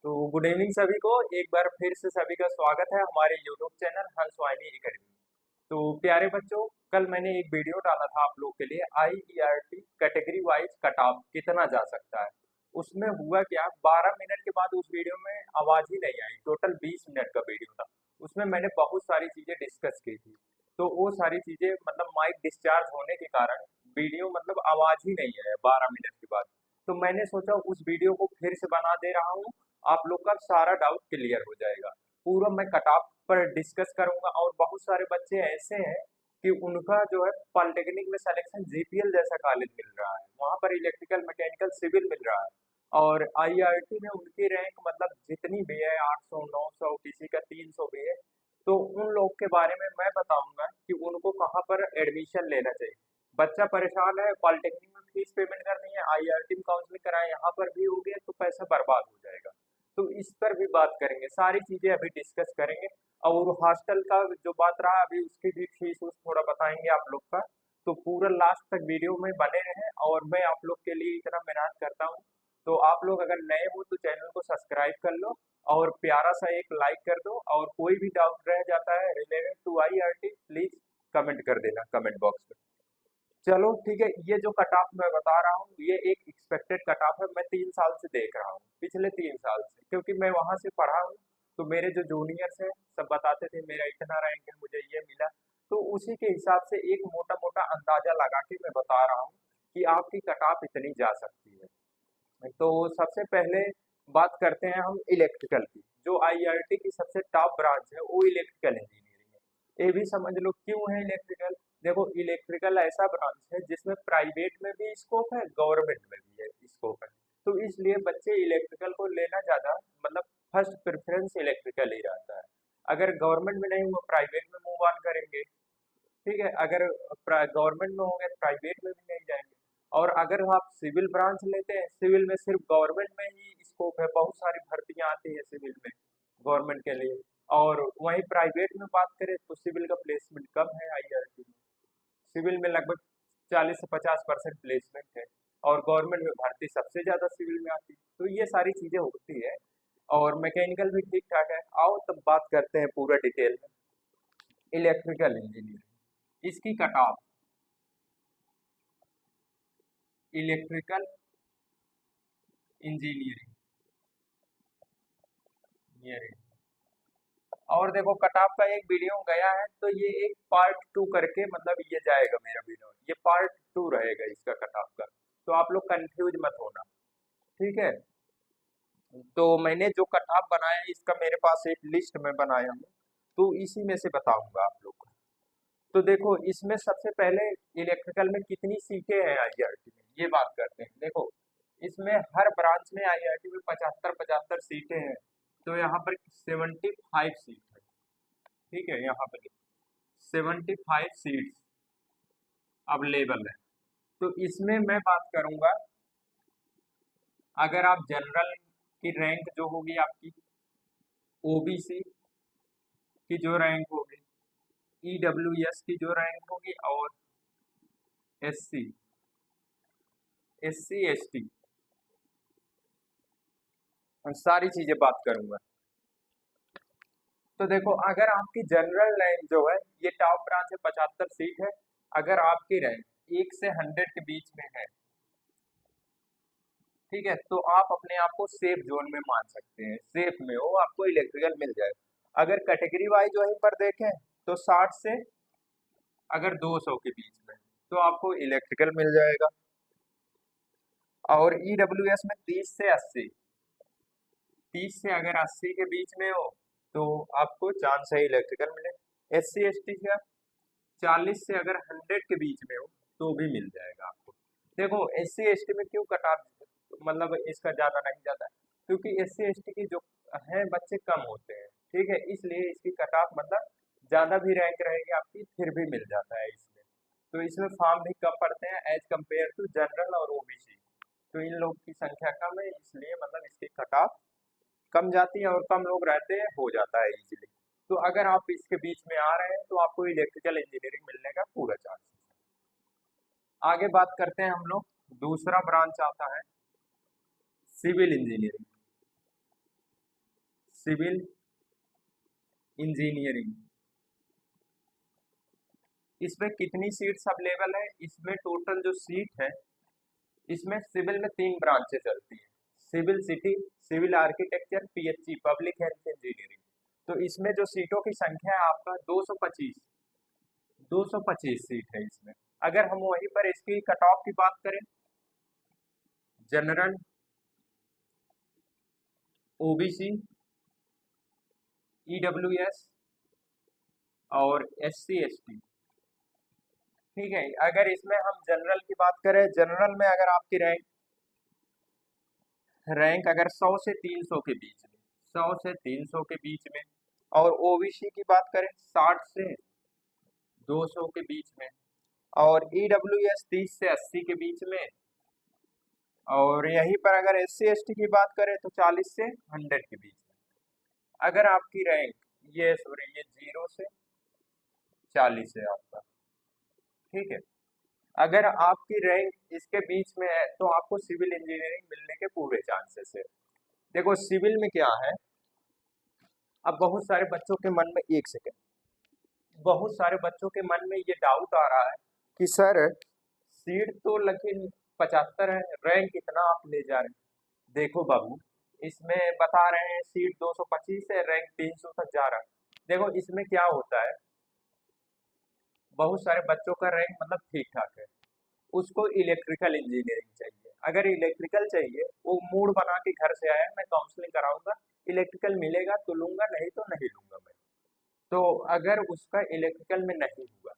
तो good evening सभी को। एक बार फिर से सभी का स्वागत है हमारे यूट्यूब चैनल हंस वाहिनी एकेडमी। तो प्यारे बच्चों, कल मैंने एक वीडियो डाला था आप लोग के लिए, IERT category wise cut off कितना जा सकता है। उसमें हुआ क्या, 12 मिनट के बाद उस वीडियो में आवाज ही नहीं आई। टोटल 20 मिनट का वीडियो था। उसमें मैंने बहुत सारी चीजें डिस्कस की थी। तो वो सारी चीजें मतलब माइक डिस्चार्ज होने के कारण वीडियो मतलब आवाज ही नहीं है 12 मिनट के बाद। तो मैंने सोचा उस वीडियो को फिर से बना दे रहा हूँ। आप लोग का सारा डाउट क्लियर हो जाएगा। पूरा मैं कट ऑफ पर डिस्कस करूंगा। और बहुत सारे बच्चे ऐसे हैं कि उनका जो है पॉलिटेक्निक में सिलेक्शन GPL जैसा कॉलेज मिल रहा है, वहां पर इलेक्ट्रिकल मैकेनिकल सिविल मिल रहा है। और IRT में उनकी रैंक मतलब जितनी भी है 800 900, किसी का 300 भी है। तो उन लोग के बारे में मैं बताऊंगा कि उनको कहाँ पर एडमिशन लेना चाहिए। बच्चा परेशान है, पॉलिटेक्निक में फीस पेमेंट करनी है, IRT में काउंसलिंग कराए, यहाँ पर भी हो गया तो पैसा बर्बाद हो जाएगा। तो इस पर भी बात करेंगे, सारी चीजें अभी डिस्कस करेंगे। और हॉस्टल का जो बात रहा अभी, उसकी भी फीस उस थोड़ा बताएंगे आप लोग का। तो पूरा लास्ट तक वीडियो में बने रहें, और मैं आप लोग के लिए इतना मेहनत करता हूँ। तो आप लोग अगर नए हो तो चैनल को सब्सक्राइब कर लो, और प्यारा सा एक लाइक कर दो। और कोई भी डाउट रह जाता है related to IRT, please comment कर देना कमेंट बॉक्स में। चलो ठीक है, ये जो कट ऑफ मैं बता रहा हूँ ये एक एक्सपेक्टेड कट ऑफ है। मैं 3 साल से देख रहा हूँ, पिछले 3 साल से, क्योंकि मैं वहां से पढ़ा हूँ। तो मेरे जो जूनियर्स हैं सब बताते थे मेरा इतना रैंक है, मुझे ये मिला। तो उसी के हिसाब से एक मोटा मोटा अंदाजा लगा के मैं बता रहा हूँ कि आपकी कट ऑफ इतनी जा सकती है। तो सबसे पहले बात करते हैं हम इलेक्ट्रिकल की। जो IRT की सबसे टॉप ब्रांच है वो इलेक्ट्रिकल इंजीनियरिंग है। ये भी समझ लो क्यों है इलेक्ट्रिकल। देखो, इलेक्ट्रिकल ऐसा ब्रांच है जिसमें प्राइवेट में भी स्कोप है, गवर्नमेंट में भी है स्कोप है। तो इसलिए बच्चे इलेक्ट्रिकल को लेना ज्यादा मतलब फर्स्ट प्रेफरेंस इलेक्ट्रिकल ही रहता है। अगर गवर्नमेंट में नहीं हुआ प्राइवेट में मूव ऑन करेंगे। ठीक है, अगर गवर्नमेंट में होंगे प्राइवेट में भी नहीं जाएंगे। और अगर आप सिविल ब्रांच लेते हैं, सिविल में सिर्फ गवर्नमेंट में ही स्कोप है, बहुत सारी भर्तियां आती है सिविल में गवर्नमेंट के लिए। और वहीं प्राइवेट में बात करें तो सिविल का प्लेसमेंट कम है IRT में। सिविल में लगभग 40 से 50% प्लेसमेंट है। और गवर्नमेंट में भर्ती सबसे ज्यादा सिविल में आती है। तो ये सारी चीजें होती है। और मैकेनिकल भी ठीक ठाक है। आओ तब बात करते हैं पूरा डिटेल में। इलेक्ट्रिकल इंजीनियरिंग, इसकी कट ऑफ, इलेक्ट्रिकल इंजीनियरिंग और देखो कट ऑफ का एक वीडियो गया है, तो ये एक पार्ट 2 करके मतलब ये जाएगा मेरा वीडियो, ये पार्ट 2 रहेगा इसका कट ऑफ का। तो आप लोग कंफ्यूज मत होना, ठीक है। तो मैंने जो कट ऑफ बनाया है इसका मेरे पास एक लिस्ट में बनाया हूँ, तो इसी में से बताऊंगा आप लोग को। तो देखो, इसमें सबसे पहले इलेक्ट्रिकल में कितनी सीटें हैं IRT में, ये बात करते हैं। देखो, इसमें हर ब्रांच में IRT में 75 75 सीटें हैं। तो यहाँ पर 75 सीट है। ठीक है, यहाँ पर 75 सीट्स अवेलेबल है। तो इसमें मैं बात करूंगा, अगर आप जनरल की रैंक जो होगी आपकी, OBC की जो रैंक होगी, EWS की जो रैंक होगी, और SC, SC ST, सारी चीजें बात करूंगा। तो देखो, अगर आपकी जनरल रैंक जो है, ये टॉप ब्रांच है, 75 सीट है। अगर आपकी रैंक 1 से 100 के बीच में है, ठीक है, तो आप अपने आप को सेफ जोन में मान सकते हैं, सेफ में हो, आपको इलेक्ट्रिकल मिल जाएगा। अगर कैटेगरी वाइज वहीं पर देखें तो 60 से अगर 200 के बीच में, तो आपको इलेक्ट्रिकल मिल जाएगा। और EWS में 30 से 80, 30 से अगर 80 के बीच में हो तो आपको चांस है इलेक्ट्रिकल मिले। SC ST का 40 से अगर 100 के बीच में हो तो भी मिल जाएगा आपको। देखो, SC ST में क्यों कट ऑफ मतलब इसका ज्यादा नहीं जाता है, क्योंकि SC ST की जो है बच्चे कम होते हैं, ठीक है, इसलिए इसकी कट ऑफ मतलब ज्यादा भी रैंक रहेगी आपकी फिर भी मिल जाता है इसमें। तो इसमें फॉर्म भी कम पड़ते हैं एज कम्पेयर टू जनरल और OBC। तो इन लोग की संख्या कम है, इसलिए मतलब इसकी कट ऑफ कम जाती है, और कम लोग रहते हैं, हो जाता है इजीली। तो अगर आप इसके बीच में आ रहे हैं तो आपको इलेक्ट्रिकल इंजीनियरिंग मिलने का पूरा चांस है। आगे बात करते हैं हम लोग, दूसरा ब्रांच आता है सिविल इंजीनियरिंग। Civil engineering. इसमें कितनी सीट्स अवेलेबल है? इसमें टोटल जो सीट है, इसमें सिविल में 3 ब्रांचें चलती हैं, civil city, civil architecture, PHE public health engineering. तो इसमें जो सीटों की संख्या है आपका 225 सीट है इसमें। अगर हम वहीं पर इसकी कट ऑफ की बात करें, जनरल, ओबीसी, ईडब्ल्यूएस और एससी एसटी, ठीक है। अगर इसमें हम जनरल की बात करें, जनरल में अगर आपकी रैंक अगर 100 से 300 के बीच में, 100 से 300 के बीच में, और ओबीसी की बात करें 60 से 200 के बीच में, और ईडब्ल्यूएस 30 से 80 के बीच में, और यहीं पर अगर एससी एसटी की बात करें तो 40 से 100 के बीच में। अगर आपकी रैंक ये 0 से 40 है आपका, ठीक है। अगर आपकी रैंक इसके बीच में है तो आपको सिविल इंजीनियरिंग मिलने के पूरे चांसेस है। देखो सिविल में क्या है, अब बहुत सारे बच्चों के मन में, एक सेकेंड, बहुत सारे बच्चों के मन में ये डाउट आ रहा है कि सर सीट तो लेकिन 75 है, रैंक कितना आप ले जा रहे हैं। देखो बाबू, इसमें बता रहे हैं सीट 225 है, रैंक 300 तक जा रहा है। देखो इसमें क्या होता है, बहुत सारे बच्चों का रैंक मतलब ठीक ठाक है, उसको इलेक्ट्रिकल इंजीनियरिंग चाहिए। अगर इलेक्ट्रिकल चाहिए, वो मूड बना के घर से आया मैं काउंसलिंग कराऊंगा, इलेक्ट्रिकल मिलेगा तो लूंगा, नहीं तो नहीं लूंगा मैं। तो अगर उसका इलेक्ट्रिकल में नहीं हुआ,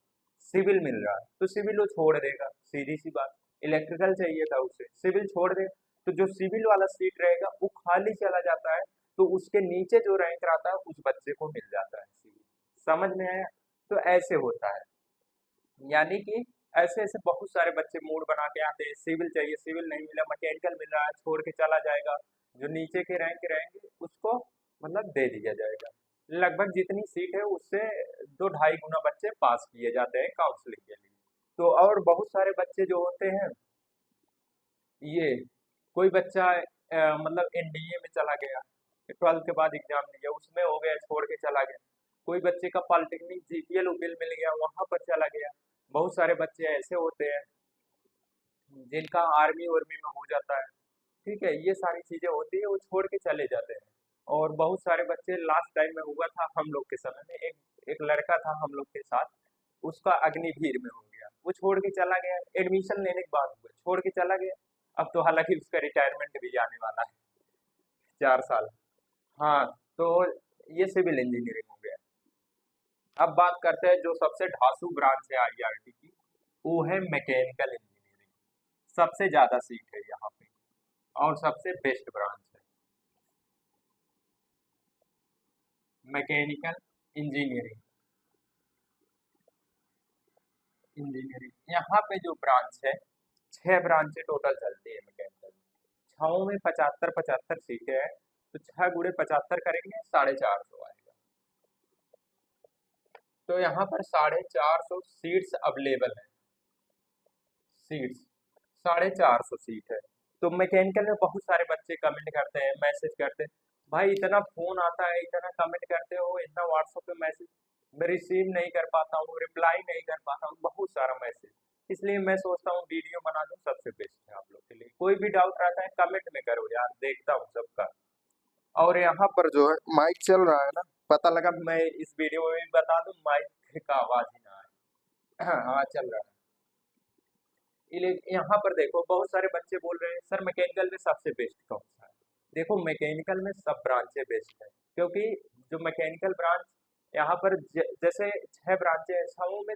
सिविल मिल रहा है तो सिविल वो छोड़ देगा, सीधी सी बात। इलेक्ट्रिकल चाहिए था उसे, सिविल छोड़ दे, तो जो सिविल वाला सीट रहेगा वो खाली चला जाता है, तो उसके नीचे जो रैंक रहता है उस बच्चे को मिल जाता है सिविल। समझ में आया? तो ऐसे होता है, यानी कि ऐसे ऐसे बहुत सारे बच्चे मूड बना के आते हैं, सिविल चाहिए, सिविल नहीं मिला, मैकेनिकल मिल रहा है, छोड़ के चला जाएगा, जो नीचे के रैंक रहेंगे उसको मतलब दे दिया जाएगा। लगभग जितनी सीट है उससे 2-2.5 गुना बच्चे पास किए जाते हैं काउंसलिंग के लिए। तो और बहुत सारे बच्चे जो होते हैं, ये कोई बच्चा मतलब एनडीए में चला गया, 12th के बाद एग्जाम दिया, उसमें हो गया, छोड़ के चला गया। कोई बच्चे का पॉलिटेक्निक जीपीएल उपिल मिल गया, वहां पर चला गया। बहुत सारे बच्चे ऐसे होते हैं जिनका आर्मी वार्मी में हो जाता है, ठीक है, ये सारी चीजें होती है, वो छोड़ के चले जाते हैं। और बहुत सारे बच्चे, लास्ट टाइम में हुआ था हम लोग के समय में, एक लड़का था हम लोग के साथ, उसका अग्निवीर में हो गया, वो छोड़ के चला गया, एडमिशन लेने के बाद हुआ, छोड़ के चला गया। अब तो हालांकि उसका रिटायरमेंट भी आने वाला है, 4 साल। हाँ, तो ये सिविल इंजीनियरिंग हो गया। अब बात करते हैं जो सबसे ढासू ब्रांच है आईआरटी की, वो है मैकेनिकल इंजीनियरिंग। सबसे ज्यादा सीट है यहाँ पे और सबसे बेस्ट ब्रांच है मैकेनिकल इंजीनियरिंग। यहाँ पे जो ब्रांच है, 6 ब्रांचें टोटल चलती है मैकेनिकल में, 6 में 75-75 सीटें हैं, तो 6 × 75 करेंगे 450 आएगा। तो यहाँ पर 450 सीट्स अवेलेबल है, सीट्स 450 सीट है। तो मैकेनिकल में बहुत सारे बच्चे कमेंट करते हैं, मैसेज करते हैं, भाई इतना फोन आता है, इतना कमेंट करते हो, इतना व्हाट्सएप पे मैसेज मैं रिसीव नहीं कर पाता हूँ, रिप्लाई नहीं कर पाता हूँ, बहुत सारा मैसेज। इसलिए मैं सोचता हूँ वीडियो बना दूँ, सबसे बेस्ट है आप लोग के लिए। कोई भी डाउट रहता है कमेंट में करो यार, देखता हूँ सबका। और यहाँ पर जो है माइक चल रहा है ना, पता लगा मैं इस वीडियो में भी बता दूं, माइक का आवाज ही ना आए। हाँ चल रहा है। यहाँ पर देखो बहुत सारे बच्चे बोल रहे हैं सर मैकेनिकल में सबसे बेस्ट कौन सा है। देखो मैकेनिकल में सब ब्रांचें बेस्ट है, क्योंकि जो मैकेनिकल ब्रांच यहाँ पर जैसे 6 ब्रांचें हैं, 6 में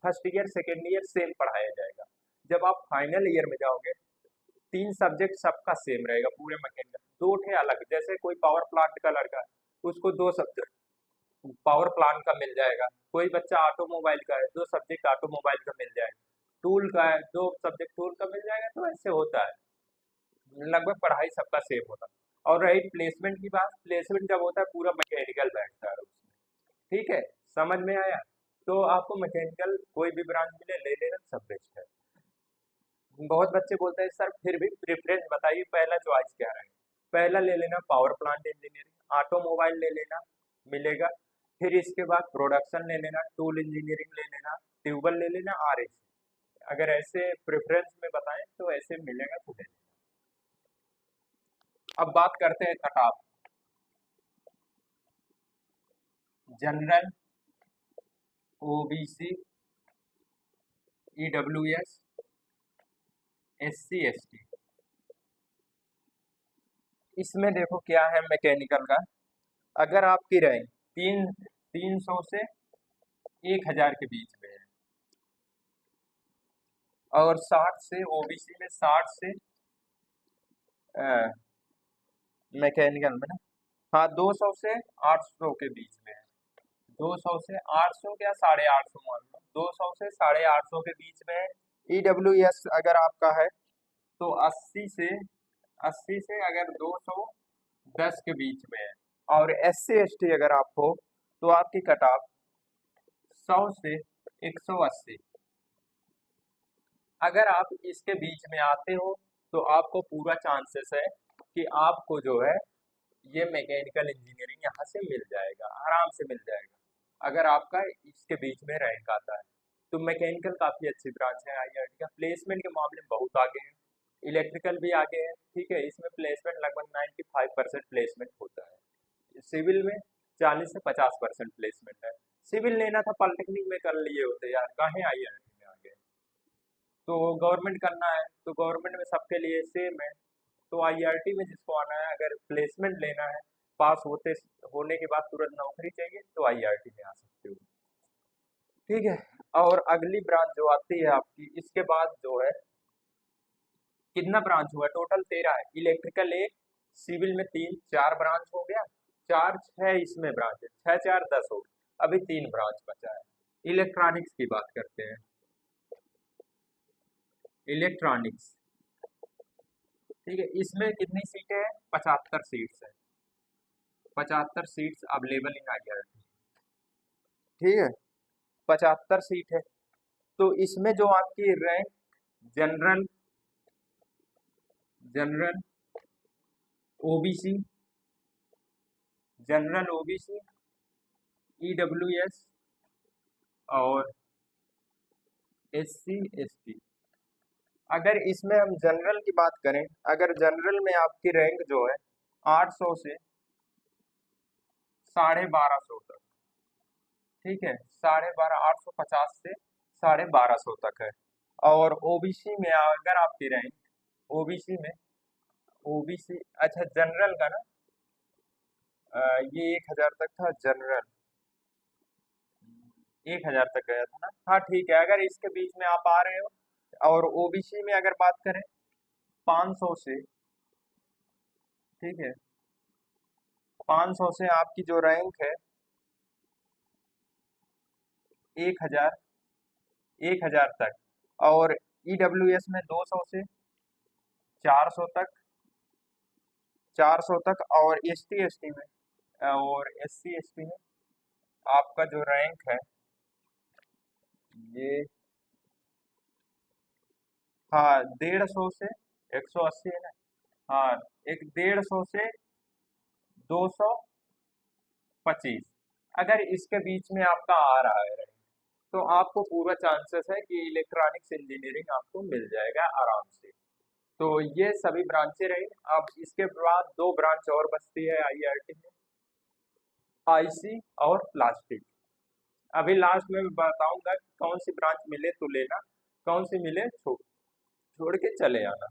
first year second year same पढ़ाया जाएगा। जब आप फाइनल ईयर में जाओगे, 3 सब्जेक्ट सबका सेम रहेगा पूरे मैकेनिकल, 2 थे अलग, जैसे कोई पावर प्लांट का लड़का है उसको 2 सब्जेक्ट पावर प्लांट का मिल जाएगा, कोई बच्चा ऑटोमोबाइल का है 2 सब्जेक्ट ऑटोमोबाइल का मिल जाएगा, टूल का है 2 सब्जेक्ट टूल का मिल जाएगा। तो ऐसे होता है, लगभग पढ़ाई सबका सेम होता है। और रही प्लेसमेंट की बात, प्लेसमेंट जब होता है पूरा मैकेनिकल बैठता है उसमें, ठीक है, समझ में आया? तो आपको मैकेनिकल कोई भी ब्रांच मिले ले लेना, सब बेस्ट है। बहुत बच्चे बोलते हैं सर फिर भी प्रेफरेंस बताइए, पहला चॉइस क्या है? पहला ले लेना पावर प्लांट इंजीनियरिंग, ऑटोमोबाइल ले लेना, मिलेगा। फिर इसके बाद प्रोडक्शन ले लेना, टूल इंजीनियरिंग ले लेना, ट्यूबल ले लेना, RAC। अगर ऐसे प्रेफरेंस में बताएं तो ऐसे मिलेगा तो ले लेना। अब बात करते हैं cut off. General, OBC, EWS, SC ST। इसमें देखो क्या है मैकेनिकल का, अगर आपकी रैंक 300 से 1000 के बीच में है, और 60 से OBC में 60 से मैकेनिकल में ना, हाँ 200 से 800 के बीच में है, 200 से 800 या 850 मान लो, 200 से 850 के बीच में है। EWS अगर आपका है तो 80 से अगर 210 के बीच में है, और SC ST अगर आप हो तो आपकी कट ऑफ 100 से 180। अगर आप इसके बीच में आते हो तो आपको पूरा चांसेस है कि आपको जो है ये मैकेनिकल इंजीनियरिंग यहाँ से मिल जाएगा, आराम से मिल जाएगा अगर आपका इसके बीच में रैंक आता है। तो मैकेनिकल काफ़ी अच्छी ब्रांच है IIT का, प्लेसमेंट के मामले में बहुत आगे है, इलेक्ट्रिकल भी आगे है, ठीक है। इसमें प्लेसमेंट लगभग 95% प्लेसमेंट होता है। सिविल में 40 से 50% प्लेसमेंट है। सिविल लेना था पॉलिटेक्निक में कर लिए होते यार, काहे IIT में आ गए। तो गवर्नमेंट करना है तो गवर्नमेंट में सबके लिए सेम है। तो IIT में जिसको आना है, अगर प्लेसमेंट लेना है, पास होने के बाद तुरंत नौकरी चाहिए तो IIT में आ सकते हो, ठीक है। और अगली ब्रांच जो आती है आपकी इसके बाद जो है, कितना ब्रांच हुआ टोटल? 13 है। इलेक्ट्रिकल 1, सिविल में 3, 4 ब्रांच हो गया, 4 6 इसमें ब्रांच है, 6 4 10 हो गया, अभी 3 ब्रांच बचा है। इलेक्ट्रॉनिक्स की बात करते हैं। इलेक्ट्रॉनिक्स, ठीक है, इसमें कितनी सीटें हैं? 75 सीट्स है, 75 सीट्स अवेलेबल इन IIT, ठीक है, 75 सीट है। तो इसमें जो आपकी rank general, general OBC, general OBC, EWS और SC ST। अगर इसमें हम जनरल की बात करें, अगर जनरल में आपकी रैंक जो है 800 से 1250 तक, ठीक है, 1250, 850 से 1250 तक है। और OBC में अगर आपकी रैंक, OBC में, OBC अच्छा जनरल का ना, ये 1000 तक था जनरल, 1000 तक गया था ना, हाँ ठीक है। अगर इसके बीच में आप आ रहे हो, और OBC में अगर बात करें 500 से, ठीक है, 500 से आपकी जो रैंक है 1000, 1000 तक। और EWS में 200 से 400 तक, 400 तक। और ST ST में और SC ST में आपका जो रैंक है ये, हाँ 150 से 180 है ना, हाँ एक 150 से 225। अगर इसके बीच में आपका आ रहा है तो आपको पूरा चांसेस है कि इलेक्ट्रॉनिक्स इंजीनियरिंग आपको मिल जाएगा आराम से। तो ये सभी ब्रांचें रही। अब इसके बाद 2 ब्रांच और बचती है IIT में, IC और प्लास्टिक। अभी लास्ट में मैं बताऊंगा कि कौन सी ब्रांच मिले तो लेना, कौन सी मिले छोड़ के चले आना।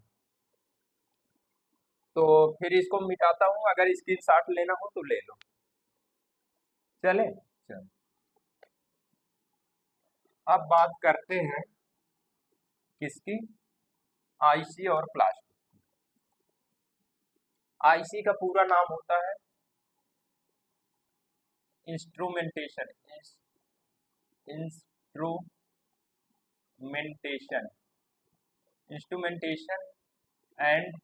तो फिर इसको मिटाता हूँ, अगर स्क्रीनशॉट लेना हो तो ले लो। चले चल, अब बात करते हैं किसकी? IC और प्लास्टिक। IC का पूरा नाम होता है instrumentation, instrumentation, instrumentation and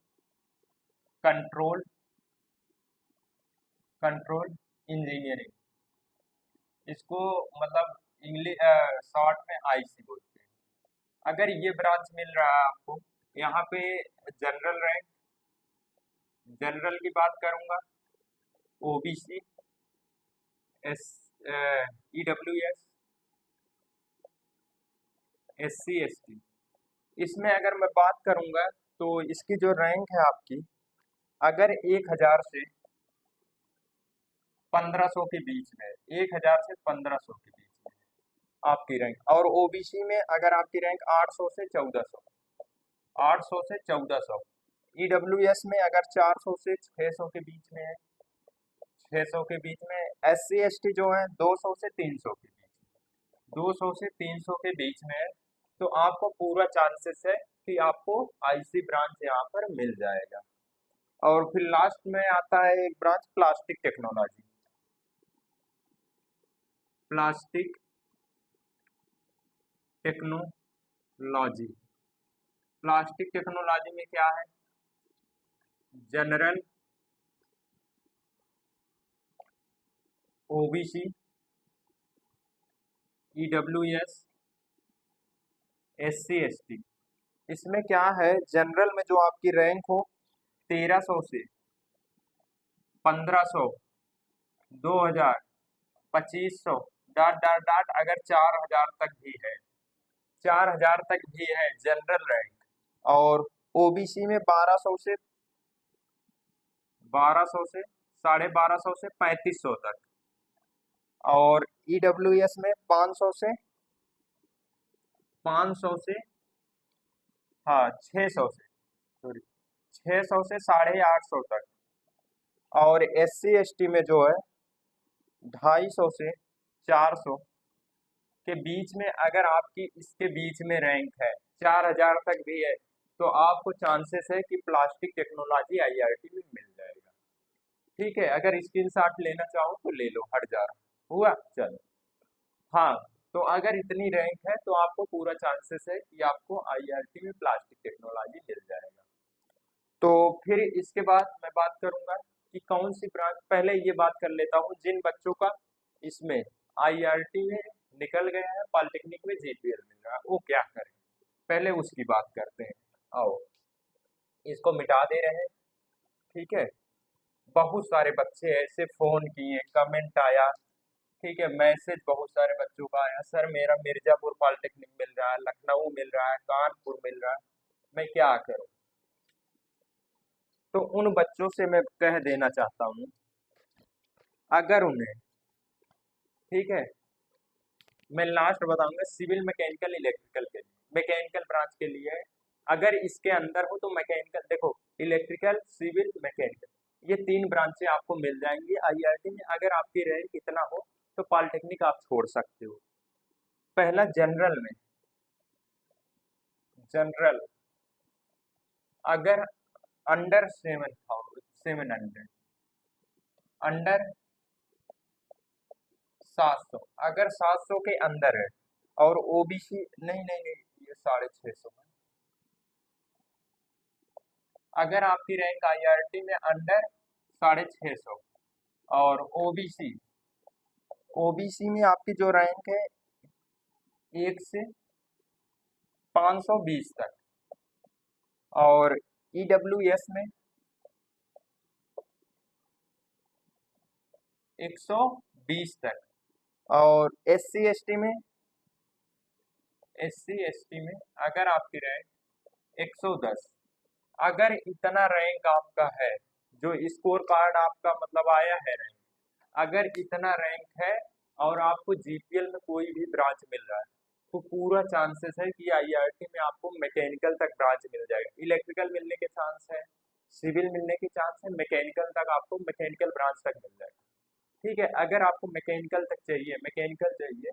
control, control engineering, इसको मतलब इंग्लिश शॉर्ट में IC बोलते हैं। अगर ये ब्रांच मिल रहा है आपको, यहाँ पे जनरल रैंक, जनरल की बात करूंगा OBC, S EWS, SC ST. इसमें अगर मैं बात करूंगा तो इसकी जो रैंक है आपकी, अगर 1000 से 1500 के बीच में, 1000 से 1500 के बीच में आपकी रैंक, और ओबीसी में अगर आपकी रैंक 800 से 1400, 800 से 1400, ईडब्ल्यूएस में अगर 400 से 600 के बीच में है, 600 के बीच में, एससी एसटी जो है 200 से 300 के बीच में, 200 से 300 के बीच में है, तो आपको पूरा चांसेस है कि आपको आईसी ब्रांच यहाँ पर मिल जाएगा। और फिर लास्ट में आता है एक branch plastic technology. Plastic technology, plastic technology में क्या है, general, OBC, EWS, SC ST. इसमें क्या है, जनरल में जो आपकी रैंक हो 1300 से 1500, 2000, 2500, डाट डाट डाट, अगर 4000 तक भी है, 4000 तक भी है जनरल रैंक। और ओबीसी में 1200 से 1250 से 3500 तक, और ईडब्ल्यूएस में 500 से 600 से, सॉरी, 600 से 850 तक। और एससी एसटी में जो है 250 से 400 के बीच में, अगर आपकी इसके बीच में रैंक है, 4000 तक भी है, तो आपको चांसेस है कि प्लास्टिक टेक्नोलॉजी आईआईटी में मिल जाएगा। ठीक है, अगर स्क्रीनशॉट लेना चाहो तो ले लो, हट जा रहा हुआ, चलो। हाँ, तो अगर इतनी रैंक है तो आपको पूरा चांसेस है कि आपको आईआईटी में प्लास्टिक टेक्नोलॉजी मिल जाएगा। तो फिर इसके बाद मैं बात करूंगा कि कौन सी ब्रांच, पहले ये बात कर लेता हूँ जिन बच्चों का इसमें आईआईटी में निकल गया है, पॉलिटेक्निक में जीपीएल मिल रहा है, वो क्या करें, पहले उसकी बात करते हैं। आओ, इसको मिटा दे रहे हैं। ठीक है, बहुत सारे बच्चे ऐसे फोन किए, कमेंट आया, ठीक है, मैसेज बहुत सारे बच्चों का आया, सर मेरा मिर्जापुर पॉलिटेक्निक मिल रहा है, लखनऊ मिल रहा है, कानपुर मिल रहा है, मैं क्या करूं। तो उन बच्चों से मैं कह देना चाहता हूं, अगर उन्हें, ठीक है, मैं लास्ट बताऊंगा सिविल, मैकेनिकल, इलेक्ट्रिकल के लिए, मैकेनिकल ब्रांच के लिए अगर इसके अंदर हो तो मैकेनिकल, देखो, इलेक्ट्रिकल, सिविल, मैकेनिकल, ये 3 ब्रांचें आपको मिल जाएंगी आईआईटी में। अगर आपकी रैंक इतना हो तो पॉलिटेक्निक आप छोड़ सकते हो। पहला जनरल में, जनरल अगर अंडर 700, अंडर 700, अगर 700 के अंदर है, और ओबीसी, नहीं नहीं नहीं, ये 650 है। अगर आपकी रैंक आईआईटी में अंडर 650 और ओबीसी, ओबीसी में आपकी जो रैंक है 1 से 520 तक, और ईडब्ल्यूएस में 120 तक, और एससी एसटी में, अगर आपकी रैंक 110, अगर इतना रैंक आपका है, जो स्कोर कार्ड आपका मतलब आया है रैंक, अगर इतना रैंक है और आपको जीपीएल में कोई भी ब्रांच मिल रहा है, तो पूरा चांसेस है कि आईआईटी में आपको मैकेनिकल तक ब्रांच मिल जाएगा। इलेक्ट्रिकल मिलने के चांस है, सिविल मिलने के चांस है, मैकेनिकल तक आपको मैकेनिकल ब्रांच तक मिल जाएगा। ठीक है, अगर आपको मैकेनिकल तक चाहिए, मैकेनिकल चाहिए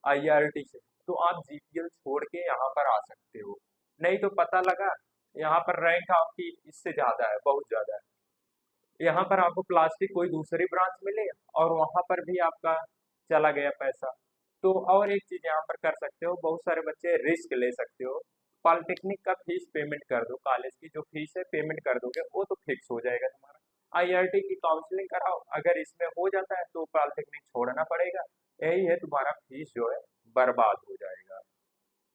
आईआरटी से, तो आप जीपीएल छोड़ के यहाँ पर आ सकते हो। नहीं तो पता लगा यहाँ पर रैंक आपकी इससे ज्यादा है, बहुत ज्यादा है, यहाँ पर आपको प्लास्टिक कोई दूसरी ब्रांच मिले और वहां पर भी आपका चला गया पैसा। तो और एक चीज यहाँ पर कर सकते हो, बहुत सारे बच्चे रिस्क ले सकते हो, पॉलिटेक्निक का फीस पेमेंट कर दो, कॉलेज की जो फीस है पेमेंट कर दोगे, वो तो फिक्स हो जाएगा तुम्हारा। आईआईटी की काउंसलिंग कराओ, अगर इसमें हो जाता है तो पॉलिटेक्निक छोड़ना पड़ेगा, यही है, तुम्हारा फीस जो है बर्बाद हो जाएगा।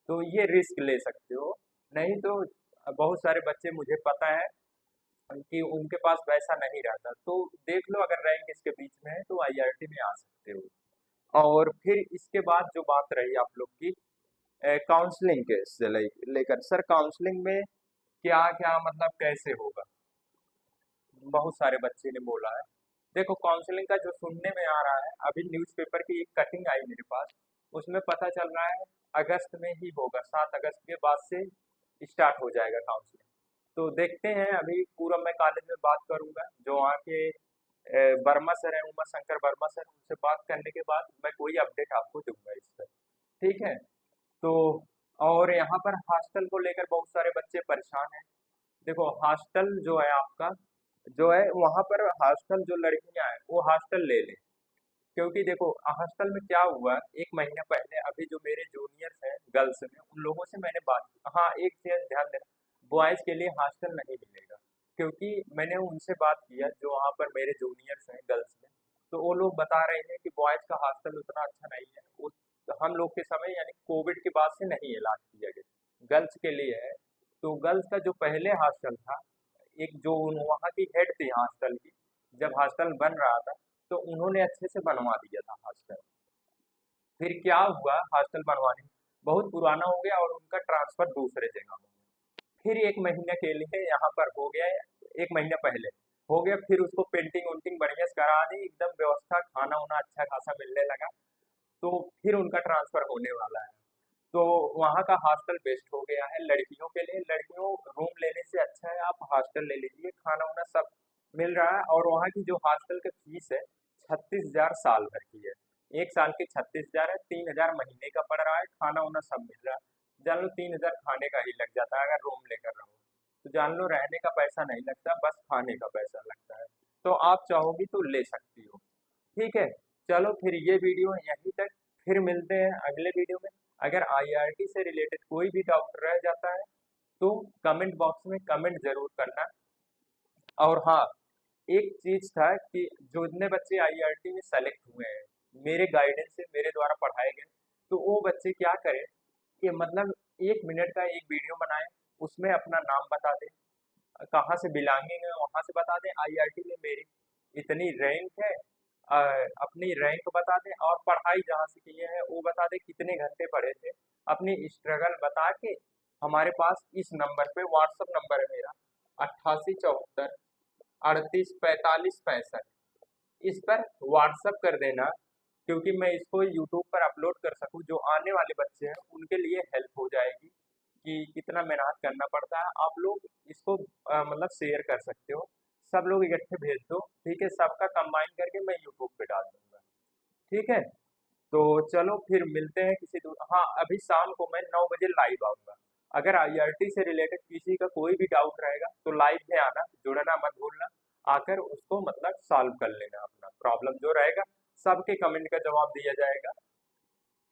तो ये रिस्क ले सकते हो। नहीं तो बहुत सारे बच्चे, मुझे पता है, कि उनके पास वैसा नहीं रहता। तो देख लो, अगर रैंक इसके बीच में है तो आईआरटी में आ सकते हो। और फिर इसके बाद जो बात रही आप लोग की काउंसलिंग के से लेकर, सर काउंसलिंग में क्या क्या मतलब कैसे होगा, बहुत सारे बच्चे ने बोला है। देखो काउंसलिंग का जो सुनने में आ रहा है, अभी न्यूज़पेपर की एक कटिंग आई मेरे पास, उसमें पता चल रहा है अगस्त में ही होगा, 7 अगस्त के बाद से स्टार्ट हो जाएगा काउंसलिंग। तो देखते हैं, अभी पूरा मैं कॉलेज में बात करूंगा, जो वहाँ के वर्मा सर है, उमा शंकर वर्मा सर, उनसे बात करने के बाद मैं कोई अपडेट आपको दूंगा इस पर। ठीक है। तो और यहाँ पर हॉस्टल को लेकर बहुत सारे बच्चे परेशान हैं। देखो हॉस्टल जो है आपका, जो है वहाँ पर हॉस्टल जो लड़कियां हैं वो हॉस्टल ले लें। क्योंकि देखो हॉस्टल में क्या हुआ, एक महीना पहले अभी जो मेरे जूनियर्स हैं गर्ल्स में, उन लोगों से मैंने बात की। हाँ एक चीज ध्यान देना, बॉयज के लिए हॉस्टल नहीं मिलेगा। क्योंकि मैंने उनसे बात किया जो वहाँ पर मेरे जूनियर्स हैं गर्ल्स में, तो वो लोग बता रहे हैं कि बॉयज का हॉस्टल उतना अच्छा नहीं है। वो हम लोग के समय यानी कोविड के बाद से नहीं ऐलान किया गया, गर्ल्स के लिए है। तो गर्ल्स का जो पहले हॉस्टल था, एक जो वहाँ की हेड थी हॉस्टल की, जब हॉस्टल बन रहा था तो उन्होंने अच्छे से बनवा दिया था हॉस्टल। फिर क्या हुआ, हॉस्टल बनवाने बहुत पुराना हो गया और उनका ट्रांसफर दूसरे जगह हो गया। फिर एक महीने के लिए यहाँ पर हो गया, एक महीने पहले हो गया, फिर उसको पेंटिंग उंटिंग बढ़िया से करा दी, एकदम व्यवस्था, खाना उना अच्छा खासा मिलने लगा। तो फिर उनका ट्रांसफर होने वाला है। तो वहाँ का हॉस्टल बेस्ट हो गया है लड़कियों के लिए। लड़कियों रूम लेने से अच्छा है आप हॉस्टल ले लीजिए, खाना वाना सब मिल रहा है। और वहाँ की जो हॉस्टल की फीस है 36,000 साल भर की है। एक साल की 36,000 है, 3,000 महीने का पड़ रहा है, खाना वाना सब मिल रहा है। जान लो 3,000 खाने का ही लग जाता है अगर रूम लेकर रहो। तो जान लो रहने का पैसा नहीं लगता, बस खाने का पैसा लगता है। तो आप चाहोगी तो ले सकती हो। ठीक है। चलो फिर ये वीडियो यहीं तक, फिर मिलते हैं अगले वीडियो में। अगर आईआरटी से रिलेटेड कोई भी डाउट रह जाता है तो कमेंट बॉक्स में कमेंट जरूर करना। और हाँ, एक चीज था कि जो इतने बच्चे आईआरटी में सेलेक्ट हुए हैं मेरे गाइडेंस से, मेरे द्वारा पढ़ाए गए, तो वो बच्चे क्या करें कि मतलब 1 मिनट का एक वीडियो बनाए, उसमें अपना नाम बता दें, कहाँ से बिलोंगिंग है वहां से बता दें, आईआरटी में मेरी इतनी रैंक है, अ, अपनी रैंक बता दें, और पढ़ाई जहाँ से किए हैं वो बता दें, कितने घंटे पढ़े थे, अपनी स्ट्रगल बता के हमारे पास इस नंबर पे, व्हाट्सअप नंबर है मेरा 8874 38 45 65, इस पर व्हाट्सअप कर देना। क्योंकि मैं इसको यूट्यूब पर अपलोड कर सकूं, जो आने वाले बच्चे हैं उनके लिए हेल्प हो जाएगी कि कितना मेहनत करना पड़ता है। आप लोग इसको मतलब शेयर कर सकते हो, सब लोग इकट्ठे भेज दो। ठीक है, सबका कंबाइन करके मैं यूट्यूब पे डाल दूंगा। ठीक है। तो चलो फिर मिलते हैं किसी हाँ अभी शाम को मैं 9 बजे लाइव आऊंगा। अगर आईआरटी से रिलेटेड किसी का कोई भी डाउट रहेगा तो लाइव में आना, जुड़ना मत भूलना, आकर उसको मतलब सॉल्व कर लेना, अपना प्रॉब्लम जो रहेगा सबके कमेंट का जवाब दिया जाएगा।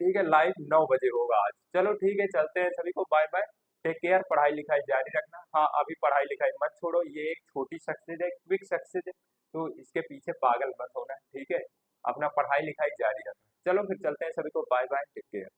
ठीक है, लाइव 9 बजे होगा आज। चलो ठीक है, चलते हैं, सभी को बाय बाय, टेक केयर, पढ़ाई लिखाई जारी रखना। हाँ अभी पढ़ाई लिखाई मत छोड़ो, ये एक छोटी सक्सेस है, क्विक सक्सेस है, तो इसके पीछे पागल मत होना। ठीक है, अपना पढ़ाई लिखाई जारी रखना। चलो फिर चलते हैं, सभी को बाय बाय, टेक केयर।